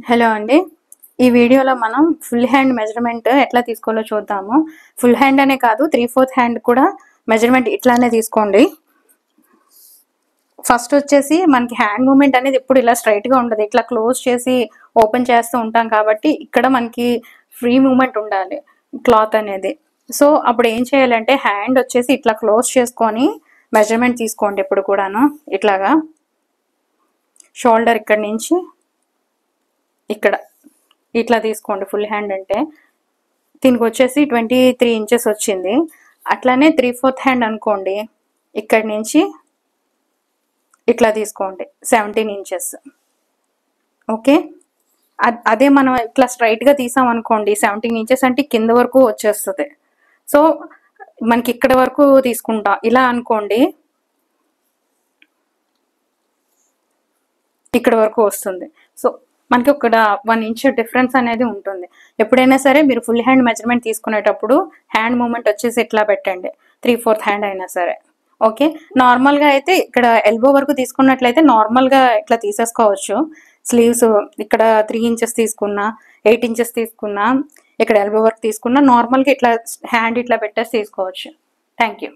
Hello అండి. ఈ వీడియోలో మనం ఫుల్ హ్యాండ్ మెజర్మెంట్ ఎట్లా తీసుకోవాలో చూద్దాము. ఫుల్ హ్యాండ్ అనే కాదు 3/4 హ్యాండ్ కూడా మెజర్మెంట్ ఇట్లానే తీసుకోండి. ఫస్ట్ వచ్చేసి మనకి హ్యాండ్ మూమెంట్ అనేది ఎప్పుడు ఇలా స్ట్రైట్గా ఉండదు, ఇట్లా క్లోజ్ చేసి ఓపెన్ చేస్తూ ఉంటాం కాబట్టి ఇక్కడ మనకి ఫ్రీ మూమెంట్ ఉండాలి క్లాత్ అనేది. సో అప్పుడు ఏం చేయాలంటే హ్యాండ్ వచ్చేసి ఇట్లా క్లోజ్ చేసుకొని మెజర్మెంట్ తీసుకోండి. ఎప్పుడు కూడాను ఇట్లాగా షోల్డర్ ఇక్కడ నుంచి ఇక్కడ ఇట్లా తీసుకోండి. ఫుల్ హ్యాండ్ అంటే దీనికి వచ్చేసి 23 ఇంచెస్ వచ్చింది. అట్లానే 3/4 హ్యాండ్ అనుకోండి, ఇక్కడి నుంచి ఇట్లా తీసుకోండి 17 ఇంచెస్. ఓకే, అదే మనం ఇట్లా స్ట్రైట్గా తీసాం అనుకోండి 17 ఇంచెస్ అంటే కింద వరకు వచ్చేస్తుంది. సో మనకి ఇక్కడ వరకు తీసుకుంటా ఇలా అనుకోండి, ఇక్కడ వరకు వస్తుంది. సో మనకి ఒక 1 ఇంచ్ డిఫరెన్స్ అనేది ఉంటుంది. ఎప్పుడైనా సరే మీరు ఫుల్ హ్యాండ్ మెజర్మెంట్ తీసుకునేటప్పుడు హ్యాండ్ మూమెంట్ వచ్చేసి ఇట్లా పెట్టండి, 3/4 హ్యాండ్ అయినా సరే. ఓకే, నార్మల్గా అయితే ఇక్కడ ఎల్బో వరకు తీసుకున్నట్లయితే నార్మల్గా ఇట్లా తీసేసుకోవచ్చు. స్లీవ్స్ ఇక్కడ 3 ఇంచెస్ తీసుకున్నా, 8 ఇంచెస్ తీసుకున్నా, ఇక్కడ ఎల్బో వరకు తీసుకున్నా నార్మల్గా ఇట్లా హ్యాండ్ ఇట్లా పెట్టేసి తీసుకోవచ్చు. Thank you.